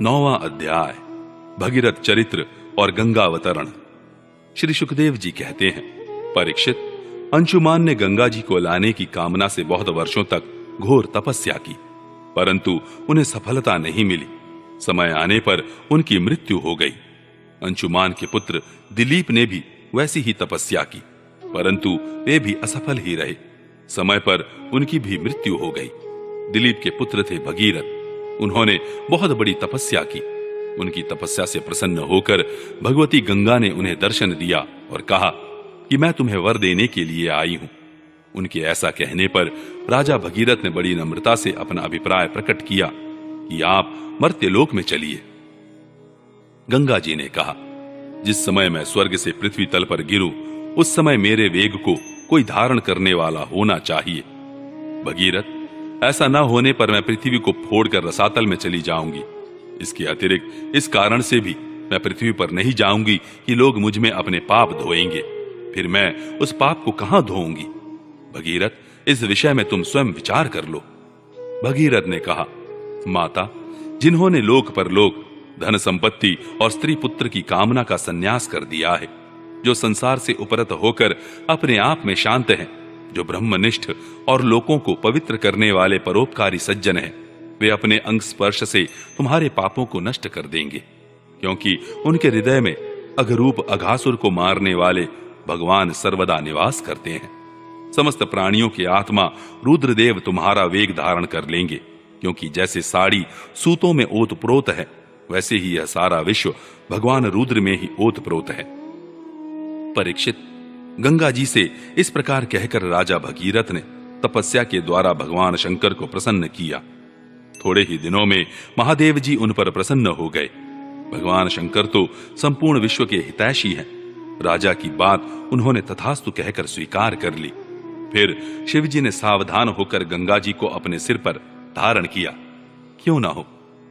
9वां अध्याय भगीरथ चरित्र और गंगावतरण। श्री सुखदेव जी कहते हैं, परीक्षित, अंशुमान ने गंगा जी को लाने की कामना से बहुत वर्षों तक घोर तपस्या की, परंतु उन्हें सफलता नहीं मिली। समय आने पर उनकी मृत्यु हो गई। अंशुमान के पुत्र दिलीप ने भी वैसी ही तपस्या की, परंतु वे भी असफल ही रहे। समय पर उनकी भी मृत्यु हो गई। दिलीप के पुत्र थे भगीरथ। उन्होंने बहुत बड़ी तपस्या की। उनकी तपस्या से प्रसन्न होकर भगवती गंगा ने उन्हें दर्शन दिया और कहा कि मैं तुम्हें वर देने के लिए आई हूं। उनके ऐसा कहने पर राजा भगीरथ ने बड़ी नम्रता से अपना अभिप्राय प्रकट किया कि आप मर्त्यलोक में चलिए। गंगा जी ने कहा, जिस समय मैं स्वर्ग से पृथ्वी तल पर गिरूं, उस समय मेरे वेग को कोई धारण करने वाला होना चाहिए। भगीरथ, ऐसा न होने पर मैं पृथ्वी को फोड़कर रसातल में चली जाऊंगी। इसके अतिरिक्त इस कारण से भी मैं पृथ्वी पर नहीं जाऊंगी कि लोग मुझ में अपने पाप धोएंगे, फिर मैं उस पाप को कहां धोऊंगी। भगीरथ, इस विषय में तुम स्वयं विचार कर लो। भगीरथ ने कहा, माता, जिन्होंने लोक परलोक, धन संपत्ति और स्त्री पुत्र की कामना का संन्यास कर दिया है, जो संसार से उपरत होकर अपने आप में शांत हैं, जो ब्रह्मनिष्ठ और लोगों को पवित्र करने वाले परोपकारी सज्जन हैं, वे अपने अंग स्पर्श से तुम्हारे पापों को नष्ट कर देंगे, क्योंकि उनके हृदय में अघरूप अघासुर को मारने वाले भगवान सर्वदा निवास करते हैं। समस्त प्राणियों की आत्मा रुद्रदेव तुम्हारा वेग धारण कर लेंगे, क्योंकि जैसे साड़ी सूतों में ओतप्रोत है, वैसे ही यह सारा विश्व भगवान रुद्र में ही ओतप्रोत है। परीक्षित, गंगा जी से इस प्रकार कहकर राजा भगीरथ ने तपस्या के द्वारा भगवान शंकर को प्रसन्न किया। थोड़े ही दिनों में महादेव जी उन पर प्रसन्न हो गए। भगवान शंकर तो संपूर्ण विश्व के हितैषी हैं। राजा की बात उन्होंने तथास्तु कहकर स्वीकार कर ली। फिर शिव जी ने सावधान होकर गंगा जी को अपने सिर पर धारण किया। क्यों ना हो,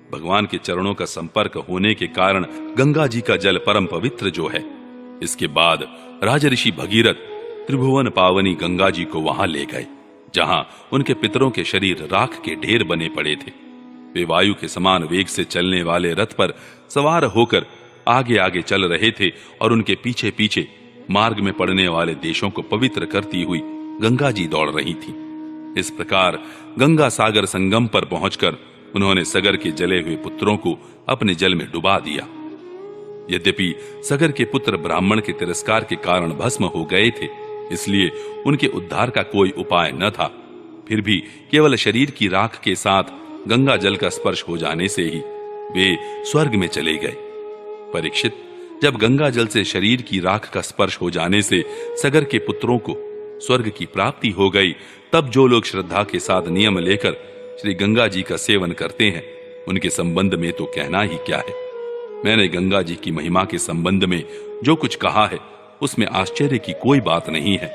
भगवान के चरणों का संपर्क होने के कारण गंगा जी का जल परम पवित्र जो है। इसके बाद राजऋषि भगीरथ त्रिभुवन पावनी गंगा जी को वहां ले गए, जहां उनके पितरों के शरीर राख के ढेर बने पड़े थे। वे वायु के समान वेग से चलने वाले रथ पर सवार होकर आगे आगे चल रहे थे और उनके पीछे पीछे मार्ग में पड़ने वाले देशों को पवित्र करती हुई गंगा जी दौड़ रही थी। इस प्रकार गंगा सागर संगम पर पहुंचकर उन्होंने सगर के जले हुए पुत्रों को अपने जल में डुबा दिया। यद्यपि सगर के पुत्र ब्राह्मण के तिरस्कार के कारण भस्म हो गए थे, इसलिए उनके उद्धार का कोई उपाय न था, फिर भी केवल शरीर की राख के साथ गंगा जल का स्पर्श हो जाने से ही वे स्वर्ग में चले गए। परीक्षित, जब गंगा जल से शरीर की राख का स्पर्श हो जाने से सगर के पुत्रों को स्वर्ग की प्राप्ति हो गई, तब जो लोग श्रद्धा के साथ नियम लेकर श्री गंगा जी का सेवन करते हैं, उनके संबंध में तो कहना ही क्या है। मैंने गंगा जी की महिमा के संबंध में जो कुछ कहा है, उसमें आश्चर्य की कोई बात नहीं है,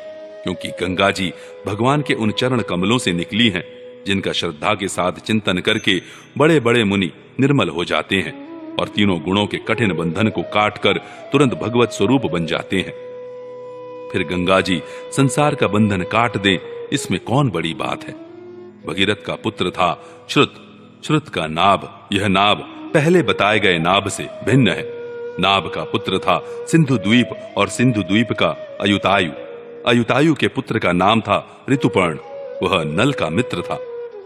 क्योंकि गंगा जी भगवान के उन चरण कमलों से निकली हैं, जिनका श्रद्धा के साथ चिंतन करके बड़े बड़े मुनि निर्मल हो जाते हैं और तीनों गुणों के कठिन बंधन को काटकर तुरंत भगवत स्वरूप बन जाते हैं। फिर गंगा जी संसार का बंधन काट दें, इसमें कौन बड़ी बात है। भगीरथ का पुत्र था श्रुत। श्रुत का नाभ, यह नाभ पहले बताए गए नाभ से भिन्न है। नाभ का पुत्र था सिंधु द्वीप और सिंधु द्वीप का अयुतायु। अयुतायु के पुत्र का नाम था ऋतुपर्ण। वह नल का मित्र था।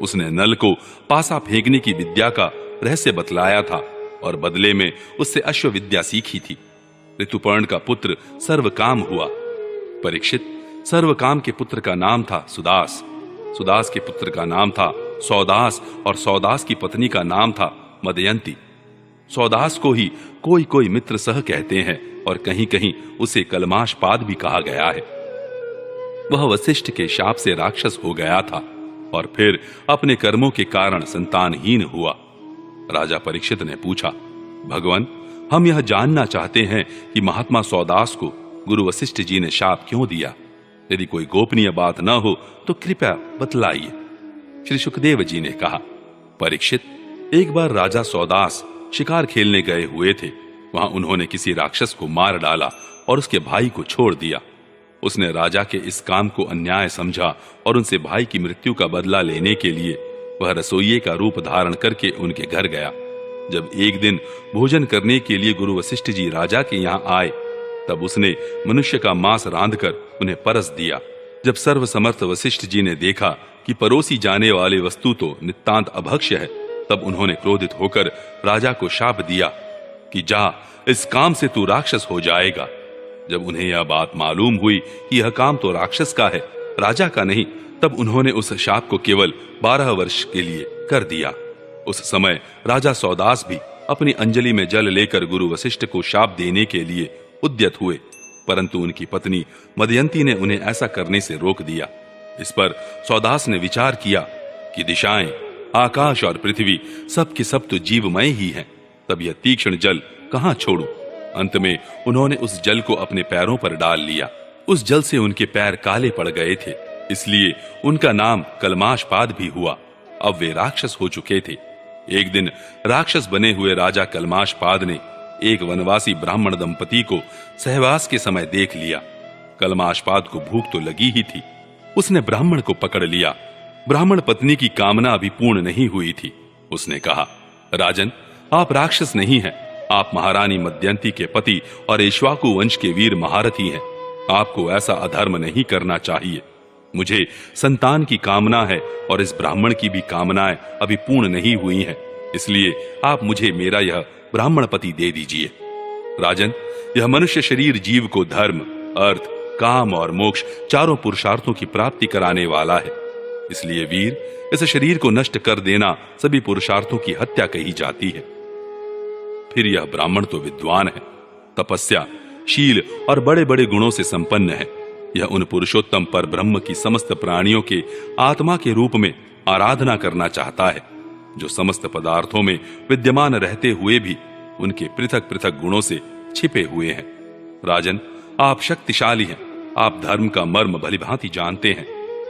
उसने नल को पासा फेंकने की विद्या का रहस्य बतलाया था और बदले में उससे अश्व विद्या सीखी थी। ऋतुपर्ण का पुत्र सर्वकाम हुआ। परीक्षित, सर्वकाम के पुत्र का नाम था सुदास। सुदास के पुत्र का नाम था सौदास और सौदास की पत्नी का नाम था मदयंती। सौदास को ही कोई कोई मित्र सह कहते हैं और कहीं कहीं उसे कलमाशपाद भी कहा गया है। वह वशिष्ठ के शाप से राक्षस हो गया था और फिर अपने कर्मों के कारण संतानहीन हुआ। राजा परीक्षित ने पूछा, भगवान, हम यह जानना चाहते हैं कि महात्मा सौदास को गुरु वशिष्ठ जी ने शाप क्यों दिया। यदि कोई गोपनीय बात न हो तो कृपया बतलाइए। श्री सुखदेव जी ने कहा, परीक्षित, एक बार राजा सौदास शिकार खेलने गए हुए थे। वहां उन्होंने किसी राक्षस को मार डाला और उसके भाई को छोड़ दिया। उसने राजा के इस काम को अन्याय समझा और उनसे भाई की मृत्यु का बदला लेने के लिए वह रसोइये का रूप धारण करके उनके घर गया। जब एक दिन भोजन करने के लिए गुरु वशिष्ठ जी राजा के यहाँ आए, तब उसने मनुष्य का मांस रांधकर उन्हें परस दिया। जब सर्वसमर्थ वशिष्ठ जी ने देखा कि परोसी जाने वाली वस्तु तो नितांत अभक्ष्य है, तब उन्होंने क्रोधित होकर राजा को शाप दिया कि जा, इस काम से तू राक्षस हो जाएगा। जब उन्हें यह बात मालूम हुई कि यह काम तो राक्षस का है, राजा का नहीं, तब उन्होंने उस शाप को केवल 12 वर्ष के लिए कर दिया। उस समय राजा सौदास भी अपनी अंजलि में जल लेकर गुरु वशिष्ठ को शाप देने के लिए उद्यत हुए, परंतु उनकी पत्नी मदयंती ने उन्हें ऐसा करने से रोक दिया। इस पर सौदास ने विचार किया कि दिशाएं, आकाश और पृथ्वी सब के सब तो जीवमय ही हैं, तब यह तीक्ष्ण जल कहां छोड़ूं। अंत में उन्होंने उस जल को अपने पैरों पर डाल लिया। उस जल से उनके पैर काले पड़ गए थे, इसलिए उनका नाम कलमाशपाद भी हुआ। अब वे राक्षस हो चुके थे। एक दिन राक्षस बने हुए राजा कलमाशपाद ने एक वनवासी ब्राह्मण दंपति को सहवास के समय देख लिया। कलमाशपाद को भूख तो लगी ही थी। उसने ब्राह्मण को पकड़ लिया। ब्राह्मण पत्नी की कामना अभी पूर्ण नहीं हुई थी। उसने कहा, राजन, आप राक्षस नहीं हैं, आप महारानी मदयंती के पति और इक्ष्वाकु वंश के वीर महारथी हैं। आपको ऐसा अधर्म नहीं करना चाहिए। मुझे संतान की कामना है और इस ब्राह्मण की भी कामनाएं अभी पूर्ण नहीं हुई हैं, इसलिए आप मुझे मेरा यह ब्राह्मण पति दे दीजिए। राजन, यह मनुष्य शरीर जीव को धर्म, अर्थ, काम और मोक्ष चारों पुरुषार्थों की प्राप्ति कराने वाला है, इसलिए वीर, इस शरीर को नष्ट कर देना सभी पुरुषार्थों की हत्या कही जाती है। फिर यह ब्राह्मण तो विद्वान है, तपस्या, शील और बड़े बड़े गुणों से संपन्न है। यह उन पुरुषोत्तम पर ब्रह्म की समस्त प्राणियों के आत्मा के रूप में आराधना करना चाहता है, जो समस्त पदार्थों में विद्यमान रहते हुए भी उनके पृथक पृथक गुणों से छिपे हुए हैं। राजन, आप शक्तिशाली हैं, आप धर्म का मर्म भलीभांति जानते हैं।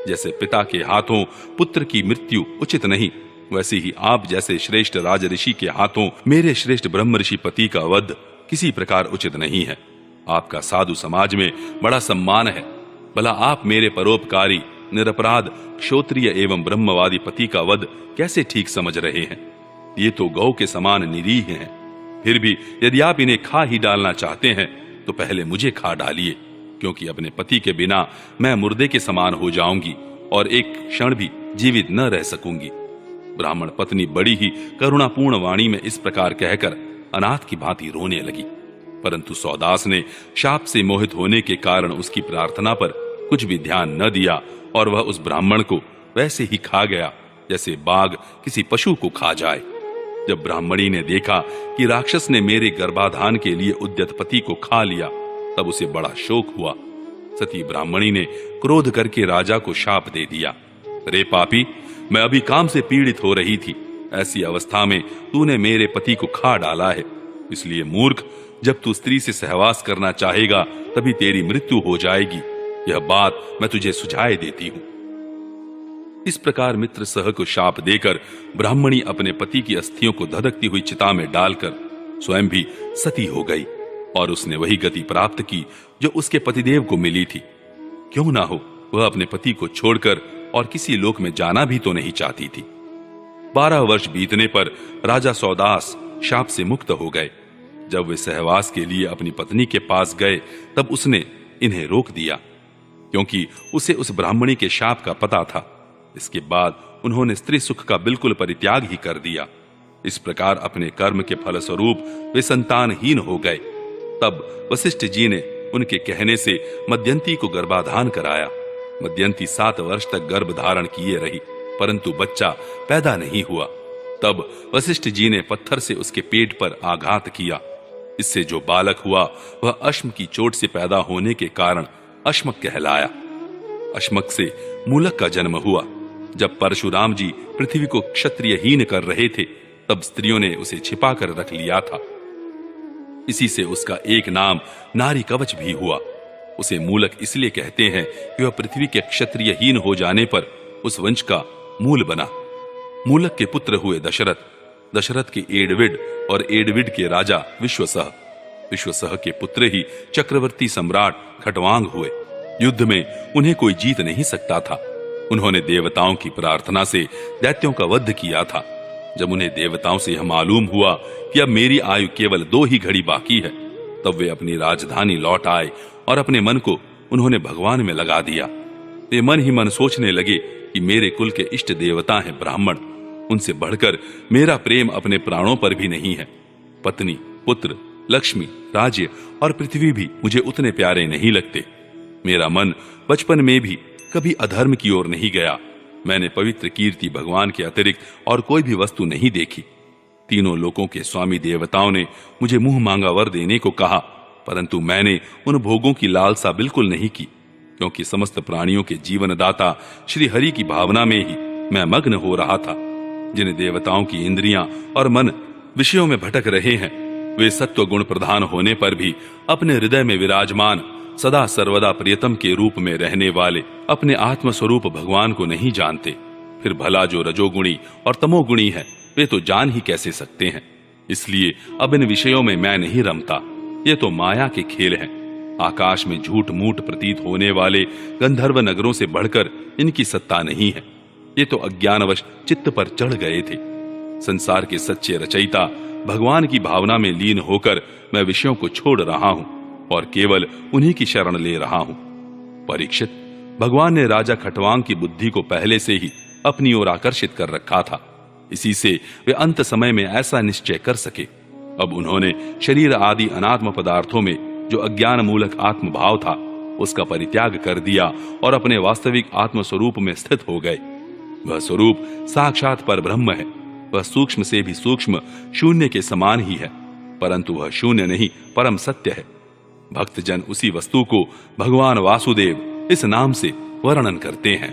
जैसे पिता के हाथों पुत्र की मृत्यु उचित नहीं, वैसे ही आप जैसे श्रेष्ठ राज ऋषि के हाथों मेरे श्रेष्ठ ब्रह्म ऋषि पति का वध किसी प्रकार उचित नहीं है। आपका साधु समाज में बड़ा सम्मान है, भला आप मेरे परोपकारी, निरपराध, क्षोत्रिय एवं ब्रह्मवादी पति का वध कैसे ठीक समझ रहे हैं? ये तो गौ के समान निरीह हैं। फिर भी यदि आप इन्हें खा ही डालना चाहते हैं तो पहले मुझे खा डालिए, क्योंकि अपने पति के बिना मैं मुर्दे के समान हो जाऊंगी और एक क्षण भी जीवित न रह सकूंगी। ब्राह्मण पत्नी बड़ी ही करुणापूर्ण वाणी में इस प्रकार कहकर अनाथ की भांति रोने लगी, परंतु सौदास ने शाप से मोहित होने के कारण उसकी प्रार्थना पर कुछ भी ध्यान न दिया और वह उस ब्राह्मण को वैसे ही खा गया जैसे बाघ किसी पशु को खा जाए। जब ब्राह्मणी ने देखा कि राक्षस ने मेरे गर्भाधान के लिए उद्यत पति को खा लिया, तब उसे बड़ा शोक हुआ। सती ब्राह्मणी ने क्रोध करके राजा को शाप दे दिया, रे पापी, मैं अभी काम से पीड़ित हो रही थी, ऐसी अवस्था में तूने मेरे पति को खा डाला है, इसलिए मूर्ख, जब तू स्त्री से सहवास करना चाहेगा तभी तेरी मृत्यु हो जाएगी। यह बात मैं तुझे सुझाए देती हूं। इस प्रकार मित्र सह को शाप देकर ब्राह्मणी अपने पति की अस्थियों को धधकती हुई चिता में डालकर स्वयं भी सती हो गई और उसने वही गति प्राप्त की जो उसके पतिदेव को मिली थी। क्यों ना हो, वह अपने पति को छोड़कर और किसी लोक में जाना भी तो नहीं चाहती थी। 12 वर्ष बीतने पर राजा सौदास शाप से मुक्त हो गए। जब वे सहवास के लिए अपनी पत्नी के पास गए तब उसने इन्हें रोक दिया, क्योंकि उसे उस ब्राह्मणी के शाप का पता था। इसके बाद उन्होंने स्त्री सुख का बिल्कुल परित्याग ही कर दिया। इस प्रकार अपने कर्म के फलस्वरूप वे संतानहीन हो गए। तब वशिष्ठ जी ने उनके कहने से मदयंती को गर्भाधान कराया। मदयंती 7 वर्ष तक गर्भ धारण किए रही, परंतु बच्चा पैदा नहीं हुआ। तब वशिष्ठ जी ने पत्थर से उसके पेट पर आघात किया। इससे जो बालक हुआ वह अश्म की चोट से पैदा होने के कारण अश्मक कहलाया। अश्मक से मूलक का जन्म हुआ। जब परशुराम जी पृथ्वी को क्षत्रियहीन कर रहे थे तब स्त्रियों ने उसे छिपा कर रख लिया था। इसी से उसका एक नाम नारी कवच भी हुआ। उसे मूलक इसलिए कहते हैं कि वह पृथ्वी के क्षत्रियहीन हो जाने पर उस वंश का मूल बना। मूलक के पुत्र हुए दशरथ, दशरथ के एडविड और एडविड के राजा विश्वसह, विश्वसह के पुत्र ही चक्रवर्ती सम्राट खटवांग हुए। युद्ध में उन्हें कोई जीत नहीं सकता था। उन्होंने देवताओं की प्रार्थना से दैत्यों का वध किया था। जब उन्हें देवताओं से यह मालूम हुआ कि अब मेरी आयु केवल 2 ही घड़ी बाकी है, तब वे अपनी राजधानी लौट आए और अपने मन को उन्होंने भगवान में लगा दिया। वे मन ही मन सोचने लगे कि मेरे कुल के इष्ट देवता हैं ब्राह्मण, उनसे बढ़कर मेरा प्रेम अपने प्राणों पर भी नहीं है। पत्नी, पुत्र, लक्ष्मी, राज्य और पृथ्वी भी मुझे उतने प्यारे नहीं लगते। मेरा मन बचपन में भी कभी अधर्म की ओर नहीं गया। मैंने पवित्र कीर्ति भगवान के अतिरिक्त और कोई भी वस्तु नहीं देखी। तीनों लोकों के स्वामी देवताओं ने मुझे मुंह मांगा वर देने को कहा, परंतु मैंने उन भोगों की लालसा बिल्कुल नहीं की, क्योंकि समस्त प्राणियों के जीवनदाता श्री हरि की भावना में ही मैं मग्न हो रहा था। जिन देवताओं की इंद्रियां और मन विषयों में भटक रहे हैं, वे सत्व गुण प्रधान होने पर भी अपने हृदय में विराजमान सदा सर्वदा प्रियतम के रूप में रहने वाले अपने आत्म स्वरूप भगवान को नहीं जानते। फिर भला जो रजोगुणी और तमोगुणी है, वे तो जान ही कैसे सकते हैं। इसलिए अब इन विषयों में मैं नहीं रमता। ये तो माया के खेल हैं। आकाश में झूठ मूठ प्रतीत होने वाले गंधर्व नगरों से बढ़कर इनकी सत्ता नहीं है। ये तो अज्ञानवश चित्त पर चढ़ गए थे। संसार के सच्चे रचयिता भगवान की भावना में लीन होकर मैं विषयों को छोड़ रहा हूं और केवल उन्हीं की शरण ले रहा हूं। परीक्षित, भगवान ने राजा खटवांग की बुद्धि को पहले से ही अपनी ओर आकर्षित कर रखा था। इसी से वे अंत समय में ऐसा निश्चय कर सके। अब उन्होंने शरीर आदि अनात्म पदार्थों में जो अज्ञान मूलक आत्म भाव था, उसका परित्याग कर दिया और अपने वास्तविक आत्म स्वरूप में स्थित हो गए। वह स्वरूप साक्षात पर ब्रह्म है। वह सूक्ष्म से भी सूक्ष्म शून्य के समान ही है, परंतु वह शून्य नहीं, परम सत्य है। भक्तजन उसी वस्तु को भगवान वासुदेव इस नाम से वर्णन करते हैं।